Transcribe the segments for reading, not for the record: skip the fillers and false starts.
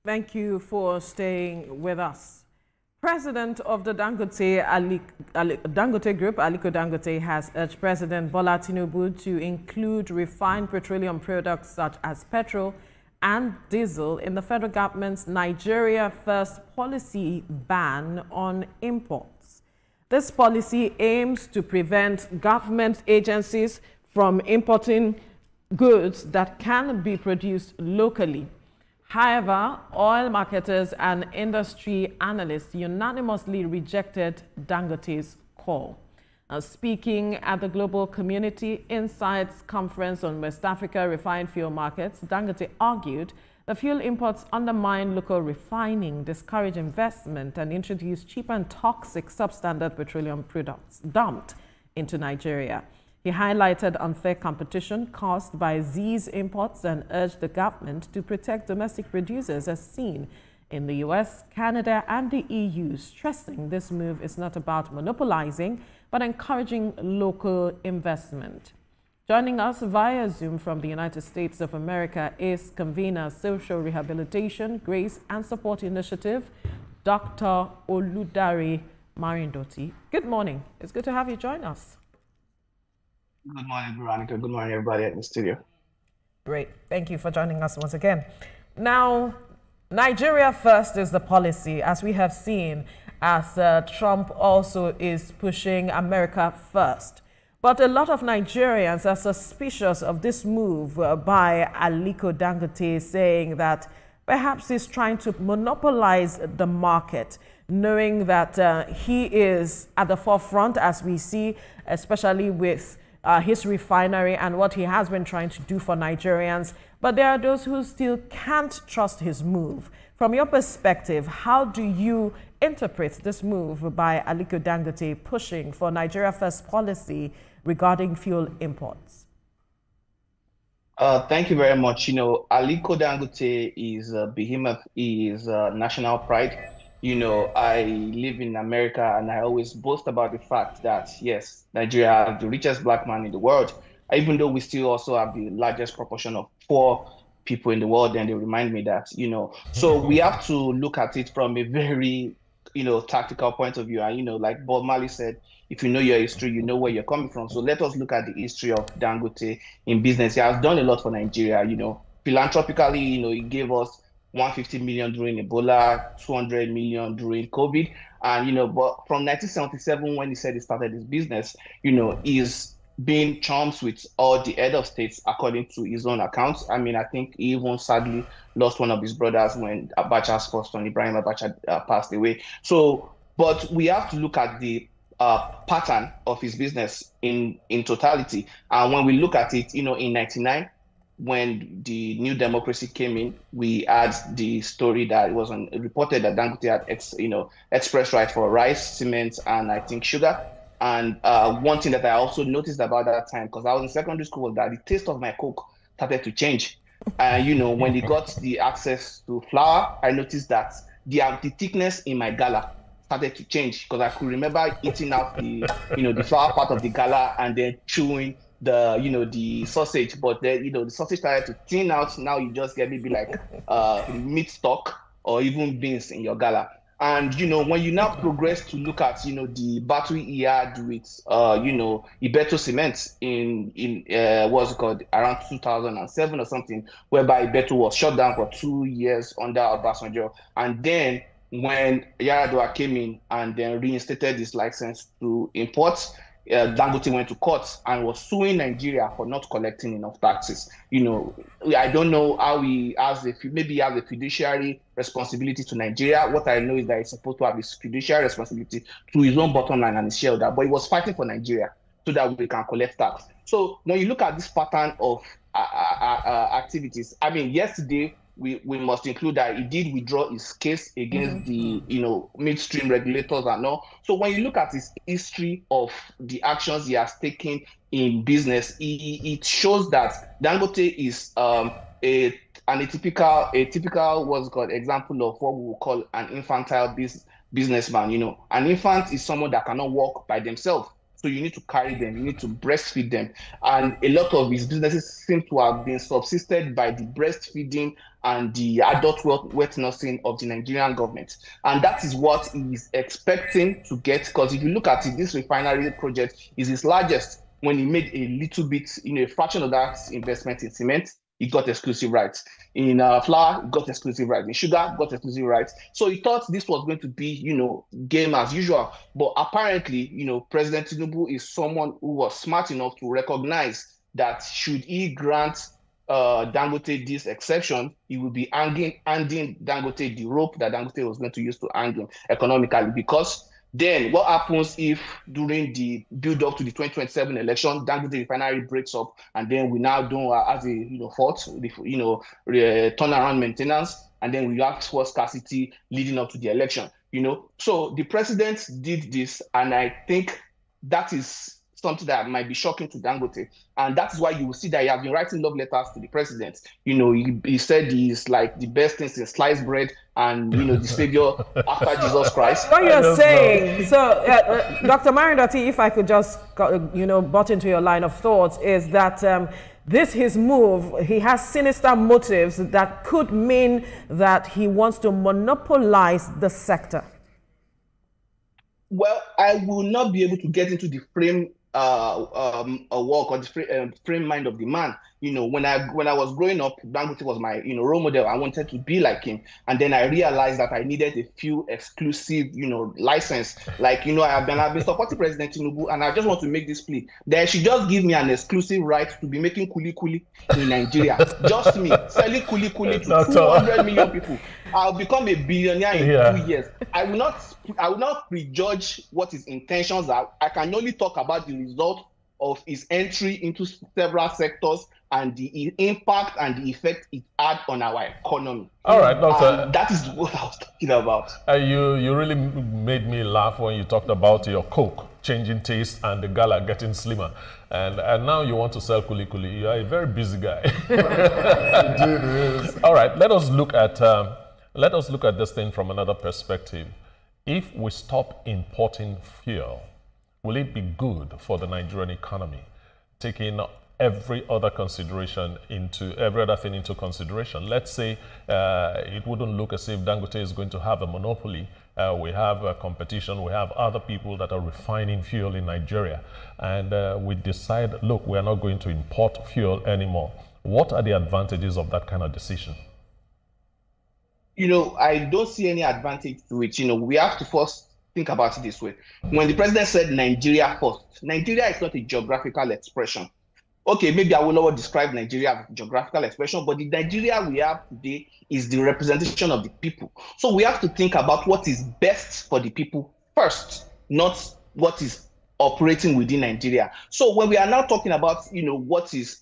Thank you for staying with us. President of the Dangote Group, Aliko Dangote, has urged President Bola Tinubu to include refined petroleum products such as petrol and diesel in the federal government's Nigeria First policy ban on imports. This policy aims to prevent government agencies from importing goods that can be produced locally. However, oil marketers and industry analysts unanimously rejected Dangote's call. Speaking at the Global Community Insights Conference on West Africa refined fuel markets, Dangote argued the fuel imports undermine local refining, discourage investment, and introduce cheap and toxic substandard petroleum products dumped into Nigeria. He highlighted unfair competition caused by these imports and urged the government to protect domestic producers as seen in the US, Canada, and the EU, stressing this move is not about monopolizing, but encouraging local investment. Joining us via Zoom from the United States of America is convener Social Rehabilitation, Grace and Support Initiative, Dr. Oludare Marindoti. Good morning. It's good to have you join us. Good morning, Veronica. Good morning, everybody at the studio. Great. Thank you for joining us once again. Now, Nigeria First is the policy, as we have seen, as Trump also is pushing America First. But a lot of Nigerians are suspicious of this move by Aliko Dangote, saying that perhaps he's trying to monopolize the market, knowing that he is at the forefront, as we see, especially with his refinery and what he has been trying to do for Nigerians. But there are those who still can't trust his move. From your perspective, how do you interpret this move by Aliko Dangote pushing for Nigeria First policy regarding fuel imports? Thank you very much. Aliko Dangote is a behemoth, is national pride. I live in America and I always boast about the fact that, yes, Nigeria has the richest black man in the world, even though we still also have the largest proportion of poor people in the world. And they remind me that, so we have to look at it from a very, tactical point of view. And, like Bob Marley said, if you know your history, you know where you're coming from. So let us look at the history of Dangote in business. He has done a lot for Nigeria, philanthropically, he gave us 150 million during Ebola, 200 million during COVID. And, but from 1977, when he said he started his business, he's been chums with all the head of states, according to his own accounts. I mean, I think he even sadly lost one of his brothers when Abacha's first son, Ibrahim Abacha, passed away. So, but we have to look at the pattern of his business in totality. And when we look at it, in 99, when the new democracy came in, we had the story that it was reported that Dangote had express right for rice, cement, and I think sugar. And one thing that I also noticed about that time, because I was in secondary school, was that the taste of my Coke started to change. When they got the access to flour, I noticed that the thickness in my gala started to change, because I could remember eating out the flour part of the gala and then chewing the sausage, but then the sausage started to thin out. Now you just get maybe like meat stock or even beans in your gala. And when you now progress to look at the battle he had with Ibeto Cement in what's it called, around 2007 or something, whereby Ibeto was shut down for 2 years under Obasanjo, and then when Yaradua came in and then reinstated his license to import, Dangote went to court and was suing Nigeria for not collecting enough taxes. I don't know how he has maybe has a fiduciary responsibility to Nigeria. What I know is that he's supposed to have his fiduciary responsibility to his own bottom line and his shareholder, but he was fighting for Nigeria so that we can collect tax. So when you look at this pattern of activities, I mean, yesterday, we must include that he did withdraw his case against the midstream regulators and all. So when you look at his history of the actions he has taken in business, it shows that Dangote is a typical what's called example of what we will call an infantile businessman. An infant is someone that cannot walk by themselves. So you need to carry them, you need to breastfeed them. And a lot of his businesses seem to have been subsisted by the breastfeeding and the adult wet nursing of the Nigerian government. And that is what he is expecting to get, because if you look at it, this refinery project is his largest. When he made a little bit, a fraction of that investment in cement, he got exclusive rights. In flour, he got exclusive rights. In sugar, got exclusive rights. So he thought this was going to be, game as usual. But apparently, President Tinubu is someone who was smart enough to recognize that should he grant Dangote this exception, he will be handing Dangote the rope that Dangote was going to use to hang him economically. Because then what happens if during the build-up to the 2027 election, Dangote refinery breaks up, and then we now do as a fault, turnaround maintenance, and then we have fuel scarcity leading up to the election. So the president did this, and I think that is something that might be shocking to Dangote. And that's why you will see that he has been writing love letters to the president. He said he's like the best thing since sliced bread and, the savior after Jesus Christ. What you're saying, Dr. Marindoti, if I could just, butt into your line of thoughts, is that his move, he has sinister motives that could mean that he wants to monopolize the sector. Well, I will not be able to get into the frame work or the frame mind of the man. When I was growing up, Dangote was my role model. I wanted to be like him, and then I realized that I needed a few exclusive license. Like I've been supporting President Tinubu, and I just want to make this plea. They should just give me an exclusive right to be making kuli in Nigeria. Just me selling kuli to 200 million people. I'll become a billionaire in 2 years. I will not prejudge what his intentions are. I can only talk about the result of his entry into several sectors and the impact and the effect it had on our economy. All right, Doctor. That is what I was talking about. You really made me laugh when you talked about your Coke changing taste and the gala getting slimmer. And now you want to sell kuli. You are a very busy guy. All right, let us look at this thing from another perspective. If we stop importing fuel, will it be good for the Nigerian economy, taking every other thing into consideration? Let's say it wouldn't look as if Dangote is going to have a monopoly. We have competition. We have other people that are refining fuel in Nigeria. And we decide, look, we are not going to import fuel anymore. What are the advantages of that kind of decision? I don't see any advantage to it. We have to first think about it this way. When the president said Nigeria first, Nigeria is not a geographical expression. Okay, maybe I will not describe Nigeria as a geographical expression, but the Nigeria we have today is the representation of the people. So we have to think about what is best for the people first, not what is operating within Nigeria. So when we are now talking about, what is,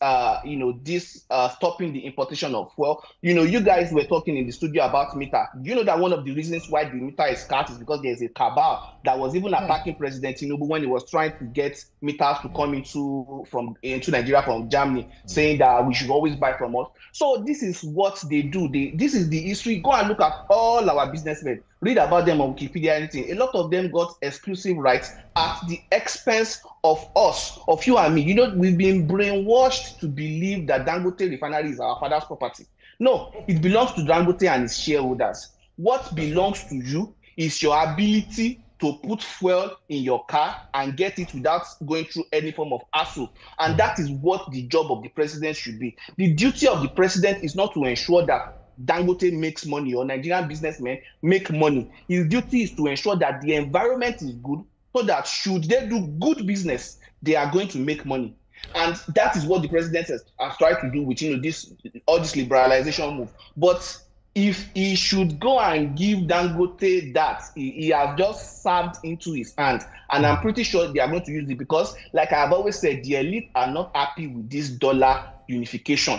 this stopping the importation of fuel, you guys were talking in the studio about meter. You know that one of the reasons why the meter is cut is because there's a cabal that was even attacking President Tinubu when he was trying to get meters to come into Nigeria from Germany, saying that we should always buy from us. So this is what they do. This is the history. Go and look at all our businessmen. Read about them on Wikipedia, anything. A lot of them got exclusive rights at the expense of us, of you and me. We've been brainwashed to believe that Dangote refinery is our father's property. No, it belongs to Dangote and his shareholders. What belongs to you is your ability to put fuel in your car and get it without going through any form of hassle. And that is what the job of the president should be. The duty of the president is not to ensure that Dangote makes money or Nigerian businessmen make money. His duty is to ensure that the environment is good, so that should they do good business, they are going to make money. And that is what the president has tried to do with this liberalization move. But if he should go and give Dangote that, he has just served into his hand. And I'm pretty sure they are going to use it because, like I've always said, the elite are not happy with this dollar unification.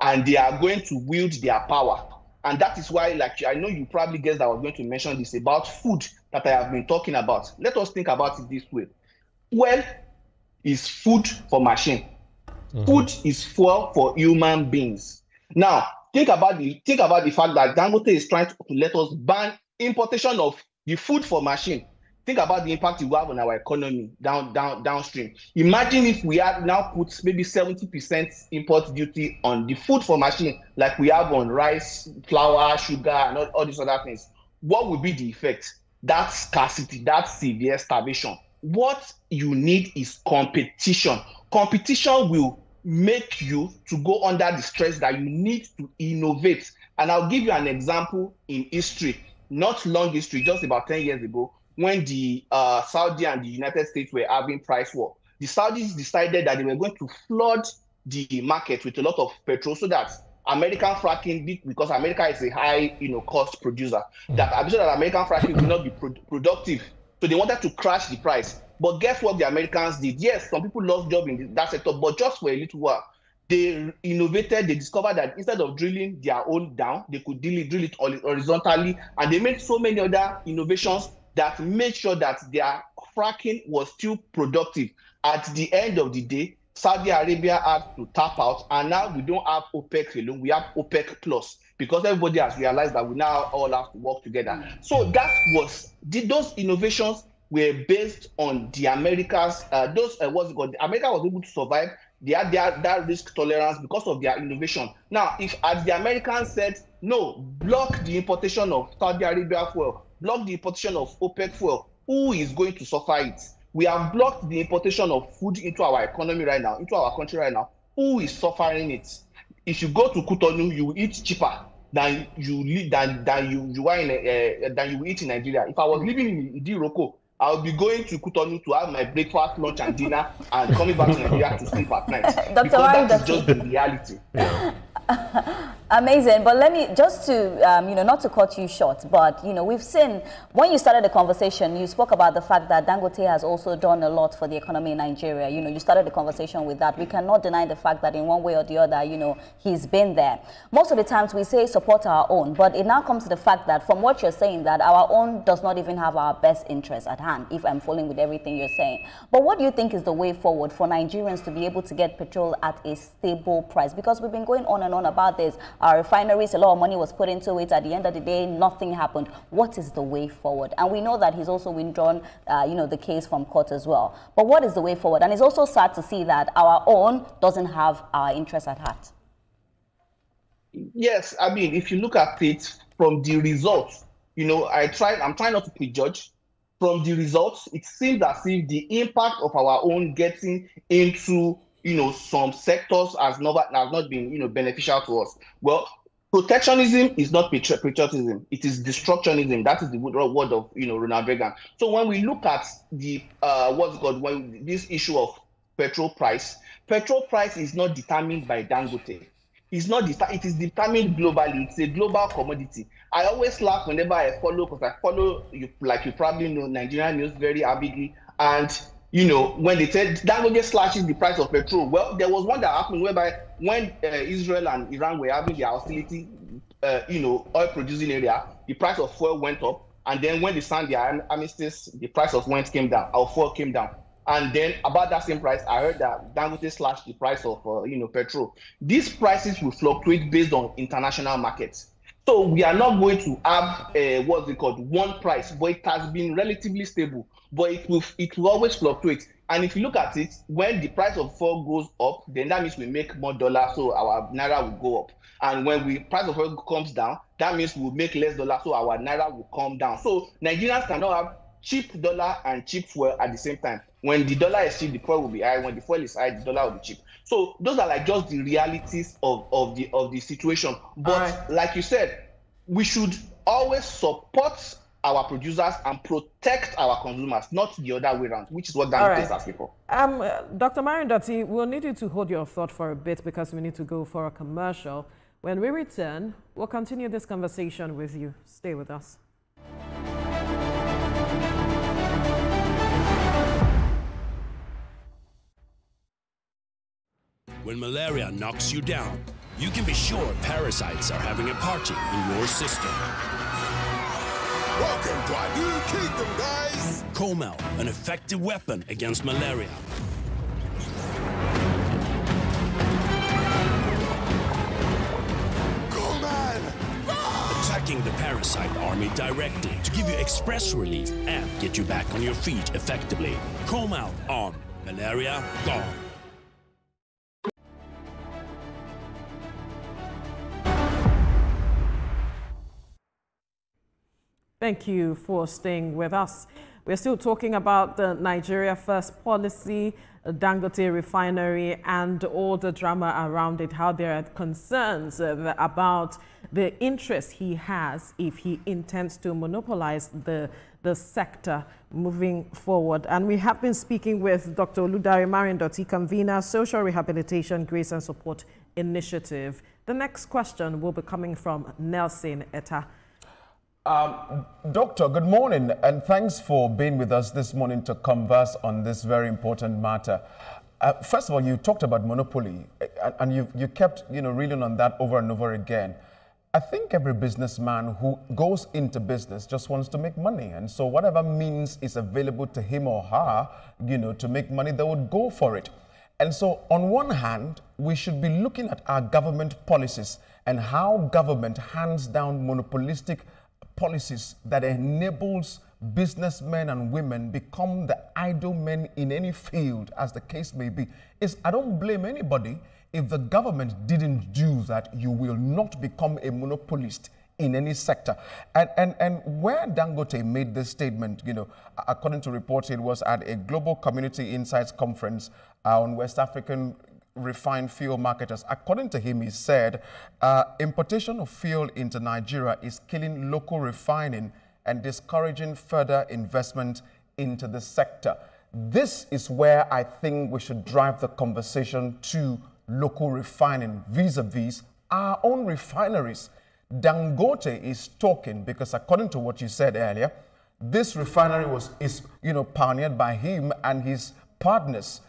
And they are going to wield their power. And that is why, I know you probably guessed I was going to mention this about food that I have been talking about. Let us think about it this way. Fuel is food for machine. Food is fuel for human beings. Now, think about the fact that Dangote is trying to let us ban importation of the food for machine. think about the impact it will have on our economy downstream. Imagine if we had now put maybe 70% import duty on the food for machine, like we have on rice, flour, sugar, and all these other things. What will be the effect? That scarcity, that severe starvation. What you need is competition. Competition will make you to go under the stress that you need to innovate. And I'll give you an example in history, not long history, just about 10 years ago, when the Saudi and the United States were having price war. The Saudis decided that they were going to flood the market with a lot of petrol so that American fracking, because America is a high, cost producer, that American fracking will not be productive. So they wanted to crash the price. But guess what the Americans did? Yes, some people lost jobs in that sector, but just for a little while. They innovated, they discovered that instead of drilling their own down, they could drill it horizontally, and they made so many other innovations that made sure that their fracking was still productive. At the end of the day, Saudi Arabia had to tap out, and now we don't have OPEC alone, we have OPEC plus, because everybody has realized that we now all have to work together. So that was, those innovations were based on the Americas, America was able to survive. They had that risk tolerance because of their innovation. Now, if as the Americans said, no, block the importation of Saudi Arabia fuel, block the importation of OPEC fuel, who is going to suffer it? We have blocked the importation of food into our economy right now, into our country right now. Who is suffering it? If you go to Cotonou, you will eat cheaper than you eat in Nigeria. If I was living in Idiroko, I will be going to Cotonou to have my breakfast, lunch, and dinner, and coming back to Nigeria to sleep at night. Because that is just the reality. Yeah. Amazing. But let me just to not to cut you short, but we've seen when you started the conversation, you spoke about the fact that Dangote has also done a lot for the economy in Nigeria. You started the conversation with that. We cannot deny the fact that in one way or the other, he's been there. Most of the times we say support our own, but it now comes to the fact that from what you're saying, that our own does not even have our best interests at hand, if I'm following with everything you're saying. But what do you think is the way forward for Nigerians to be able to get petrol at a stable price? Because we've been going on and on about this. Our refineries, a lot of money was put into it. At the end of the day, nothing happened. What is the way forward? And we know that he's also withdrawn, the case from court as well. But what is the way forward? And it's also sad to see that our own doesn't have our interests at heart. Yes, I mean, if you look at it from the results, I'm trying not to prejudge. From the results, it seems as if the impact of our own getting into some sectors has not been, beneficial to us. Well, protectionism is not patriotism; it is destructionism. That is the word of Ronald Reagan. So when we look at the this issue of petrol price is not determined by Dangote. It is determined globally. It's a global commodity. I always laugh whenever I follow, because I follow you probably know Nigerian news very avidly, and when they said Dangote slashes the price of petrol, well, there was one that happened whereby when Israel and Iran were having their hostility, oil producing area, the price of fuel went up, and then when they signed their armistice, the price of fuel came down. And then about that same price, I heard that Dangote slashed the price of petrol. These prices will fluctuate based on international markets. So we are not going to have one price, but it has been relatively stable. But it will always fluctuate. And if you look at it, when the price of fuel goes up, then that means we make more dollars, so our naira will go up. And when the price of oil comes down, that means we'll make less dollars, so our naira will come down. So Nigerians cannot have cheap dollar and cheap fuel at the same time. When the dollar is cheap, the fuel will be high. When the fuel is high, the dollar will be cheap. So those are like just the realities of the situation. But like you said, we should always support our producers and protect our consumers, not the other way around, which is what Dangote is asking for. Dr. Marindoti, we'll need you to hold your thought for a bit because we need to go for a commercial. When we return, we'll continue this conversation with you. Stay with us. When malaria knocks you down, you can be sure parasites are having a party in your system. Welcome to our new kingdom, guys! Comel, an effective weapon against malaria. Attacking attacking the parasite army directly to give you express relief and get you back on your feet effectively. Chrome out on malaria gone. Thank you for staying with us. We're still talking about the Nigeria First policy, Dangote refinery, and all the drama around it, how there are concerns about the interest he has if he intends to monopolize the sector moving forward. And we have been speaking with Dr. Oludare Marindoti, convener, Social Rehabilitation, Grace and Support Initiative. The next question will be coming from Nelson Etta. Doctor, good morning, and thanks for being with us this morning to converse on this very important matter. First of all, you talked about monopoly, and you kept, reeling on that over and over again. I think every businessman who goes into business just wants to make money, and so whatever means is available to him or her, to make money, they would go for it. And so, on one hand, we should be looking at our government policies and how government hands down monopolistic policies that enables businessmen and women become the idle men in any field, as the case may be. I don't blame anybody. If the government didn't do that, you will not become a monopolist in any sector. And where Dangote made this statement, according to reports, it was at a Global Community Insights Conference on West African refined fuel marketers. According to him, he said, importation of fuel into Nigeria is killing local refining and discouraging further investment into the sector. This is where I think we should drive the conversation to local refining vis-a-vis our own refineries. Dangote is talking because, according to what you said earlier, this refinery is pioneered by him and his partners.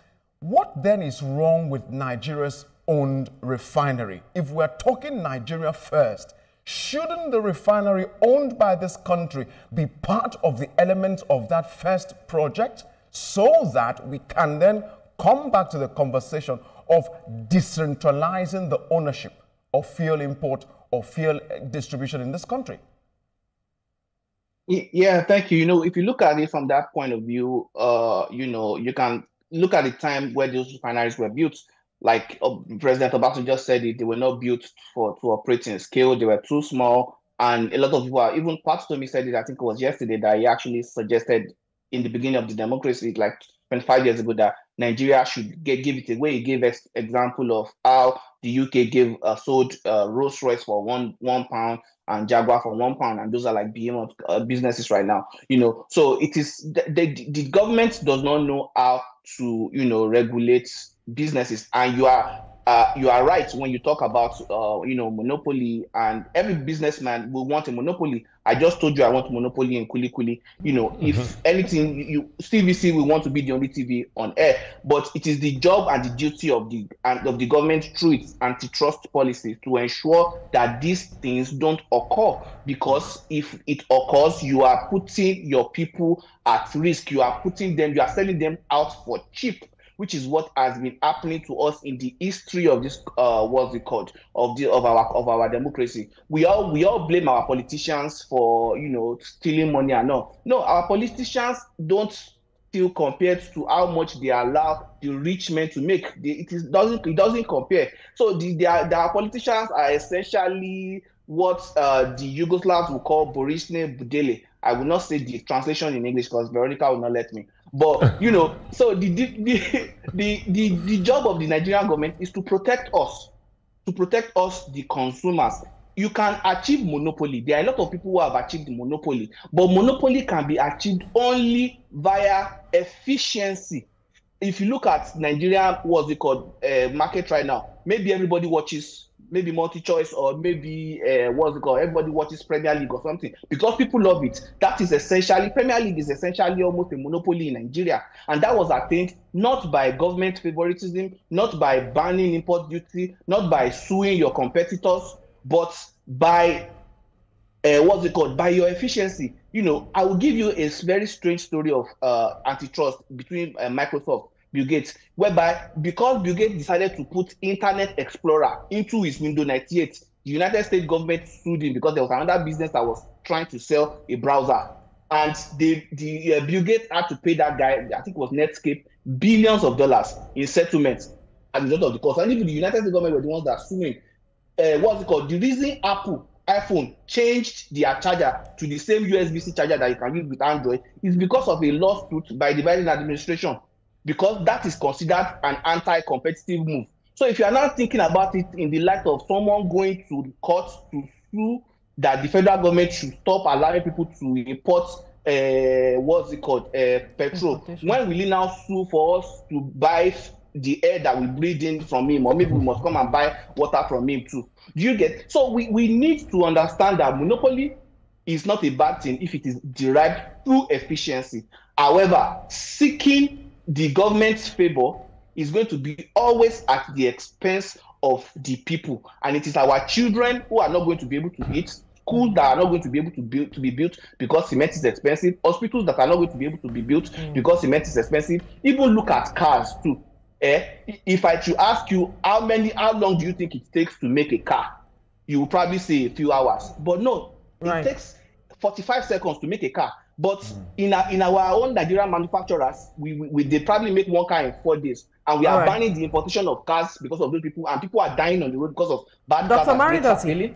What then is wrong with Nigeria's owned refinery? If we're talking Nigeria first, shouldn't the refinery owned by this country be part of the elements of that first project so that we can then come back to the conversation of decentralizing the ownership of fuel import or fuel distribution in this country? Yeah, thank you. If you look at it from that point of view, you can look at the time where those refineries were built. Like President Obama just said it, they were not built to operate in scale. They were too small. And a lot of people even Patstomi said it, I think it was yesterday, that he actually suggested in the beginning of the democracy, like 25 years ago, that Nigeria should give it away. He gave example of how the UK sold Rolls Royce for one pound and Jaguar for £1, and those are like behemoth businesses right now. So it is the government does not know how to regulate businesses, and you are right when you talk about monopoly, and every businessman will want a monopoly. I just told you I want a monopoly in Kuli Kuli. If anything, TVC will want to be the only TV on air, but it is the job and the duty of the government through its antitrust policy to ensure that these things don't occur, because if it occurs, you are putting your people at risk. You are selling them out for cheap, which is what has been happening to us in the history of this of our democracy. We all blame our politicians for stealing money and all. No, our politicians don't feel compared to how much they allow the rich men to make. It doesn't compare. So our politicians are essentially what the Yugoslavs will call Borisne Budele. I will not say the translation in English because Veronica will not let me. But so the job of the Nigerian government is to protect us, the consumers. You can achieve monopoly. There are a lot of people who have achieved monopoly, but monopoly can be achieved only via efficiency. If you look at Nigeria, market right now, maybe everybody watches maybe multi-choice, or maybe everybody watches Premier League or something because people love it. That is essentially, Premier League is essentially almost a monopoly in Nigeria, and that was attained not by government favoritism, not by banning import duty, not by suing your competitors, but by by your efficiency. I will give you a very strange story of antitrust between Microsoft, Bill Gates, whereby because Bill Gates decided to put Internet Explorer into his Windows 98, the United States government sued him because there was another business that was trying to sell a browser. And Bill Gates had to pay that guy, I think it was Netscape, billions of dollars in settlements as a result of the cost. And even the United States government were the ones that are suing. What's it called? The reason Apple iPhone changed their charger to the same USB-C charger that you can use with Android is because of a lawsuit by the Biden administration, because that is considered an anti-competitive move. So if you are now thinking about it in the light of someone going to the court to sue that the federal government should stop allowing people to import petrol, when will he now sue for us to buy the air that we breathe in from him, or maybe we must come and buy water from him too? Do you get? So we need to understand that monopoly is not a bad thing if it is derived through efficiency. However, seeking the government's favor is going to be always at the expense of the people, and it is our children who are not going to be able to eat, schools that are not going to be able to be built because cement is expensive, hospitals that are not going to be able to be built because cement is expensive. Even look at cars too. If I should ask you how long do you think it takes to make a car, you will probably say a few hours. But no, it takes 45 seconds to make a car. But in our own Nigerian manufacturers, they probably make one car in 4 days, and we are banning the importation of cars because of those people, and people are dying on the road because of bad cars. Dr. Marindoti.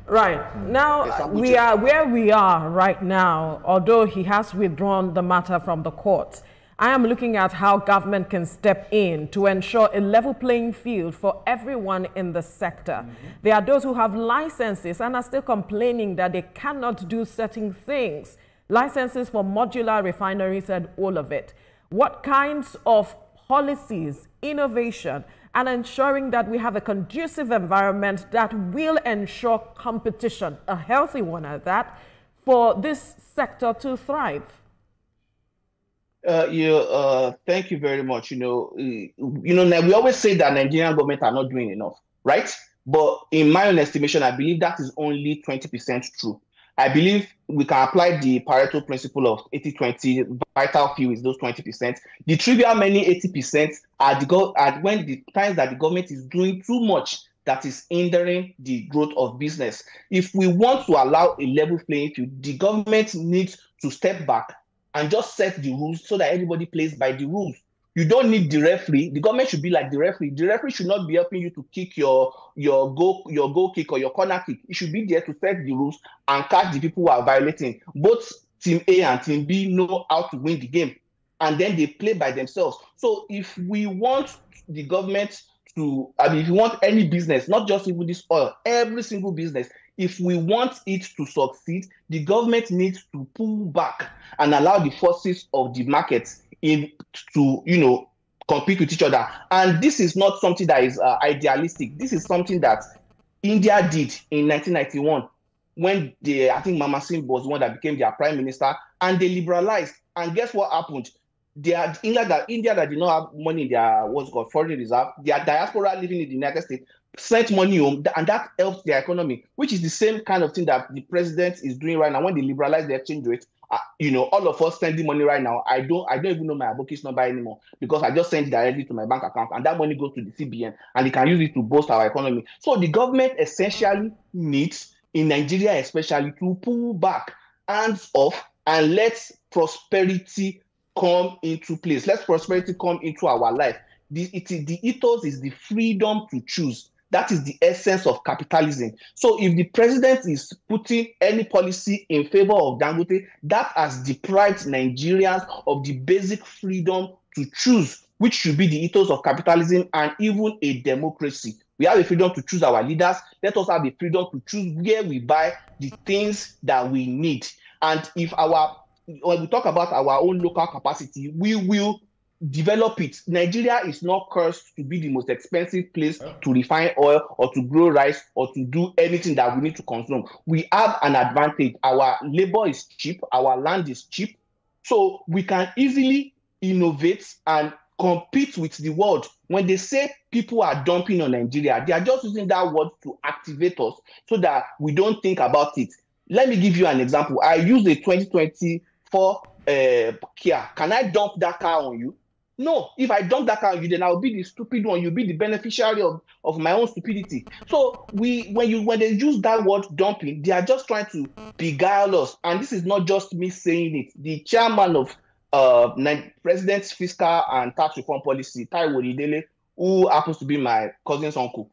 Right. Now, yes, we are where we are right now, although he has withdrawn the matter from the courts. I am looking at how government can step in to ensure a level playing field for everyone in the sector. There are those who have licenses and are still complaining that they cannot do certain things. Licenses for modular refineries and all of it. What kinds of policies, innovation, and ensuring that we have a conducive environment that will ensure competition, a healthy one at that, for this sector to thrive? Thank you very much. We always say that Nigerian government are not doing enough, right? But in my own estimation, I believe that is only 20% true. I believe we can apply the Pareto principle of 80-20. Vital few is those 20%. The trivial many 80% are when the times that the government is doing too much that is hindering the growth of business. If we want to allow a level playing field, the government needs to step back and just set the rules so that everybody plays by the rules. You don't need the referee. The government should be like the referee. The referee should not be helping you to kick your goal kick or your corner kick. It should be there to set the rules and catch the people who are violating. Both Team A and Team B know how to win the game, and then they play by themselves. So if we want the government to, if you want any business, not just even this oil, every single business, if we want it to succeed, the government needs to pull back and allow the forces of the market to compete with each other. And this is not something that is idealistic. This is something that India did in 1991 when I think Mama Singh was the one that became their prime minister, and they liberalized. And guess what happened? India that did not have money in their foreign reserve, their diaspora living in the United States sent money home, and that helps their economy, which is the same kind of thing that the president is doing right now. When they liberalize the exchange rate, all of us sending money right now, I don't even know my advocate's number anymore, because I just send it directly to my bank account, and that money goes to the CBN, and they can use it to boost our economy. So the government essentially needs, in Nigeria especially, to pull back, hands off, and let prosperity come into place. Let prosperity come into our life. The ethos is the freedom to choose. That is the essence of capitalism. So if the president is putting any policy in favor of Dangote, that has deprived Nigerians of the basic freedom to choose, which should be the ethos of capitalism and even a democracy. We have a freedom to choose our leaders. Let us have the freedom to choose where we buy the things that we need. And when we talk about our own local capacity, we will develop it. Nigeria is not cursed to be the most expensive place to refine oil or to grow rice or to do anything that we need to consume. We have an advantage. Our labor is cheap. Our land is cheap. So we can easily innovate and compete with the world. When they say people are dumping on Nigeria, they are just using that word to activate us so that we don't think about it. Let me give you an example. I use a 2024 Kia. Can I dump that car on you? No, if I dump that car on you, then I'll be the stupid one. You'll be the beneficiary of my own stupidity. So when they use that word dumping, they are just trying to beguile us. And this is not just me saying it. The chairman of President's Fiscal and Tax Reform Policy, Taiwo Oludare, who happens to be my cousin's uncle,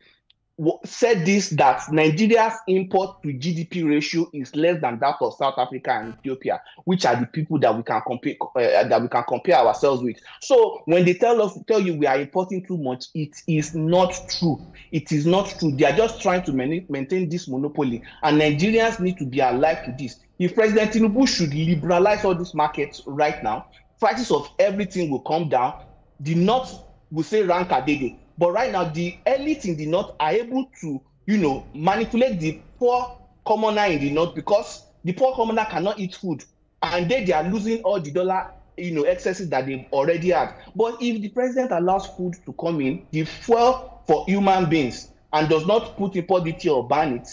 said this, that Nigeria's import to GDP ratio is less than that of South Africa and Ethiopia, which are the people that we can compare ourselves with. So when they tell you we are importing too much, it is not true. It is not true. They are just trying to maintain this monopoly, and Nigerians need to be alive to this. If President Tinubu should liberalize all these markets right now, prices of everything will come down. The North will say rank adede. But right now, the elite in the North are able to, manipulate the poor commoner in the North, because the poor commoner cannot eat food, and they are losing all the dollar, excesses that they've already had. But if the president allows food to come in, the fuel for human beings, and does not put import duty or ban it,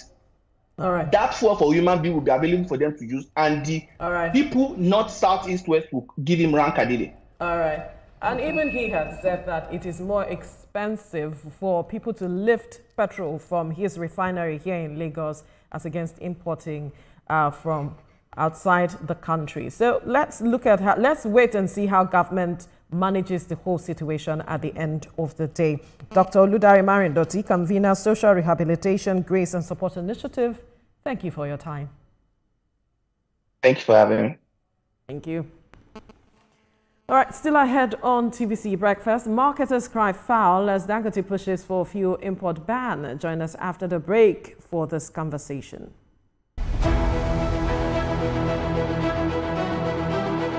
all right, that fuel for human being will be available for them to use, and the people North, South, East, West will give him rank adede. All right. And even he had said that it is more expensive for people to lift petrol from his refinery here in Lagos as against importing from outside the country. So let's wait and see how government manages the whole situation at the end of the day. Dr. Oludare Marindoti, convener, Social Rehabilitation, Grace and Support Initiative, thank you for your time. Thank you for having me. Thank you. All right, still ahead on TVC Breakfast, marketers cry foul as Dangote pushes for fuel import ban. Join us after the break for this conversation.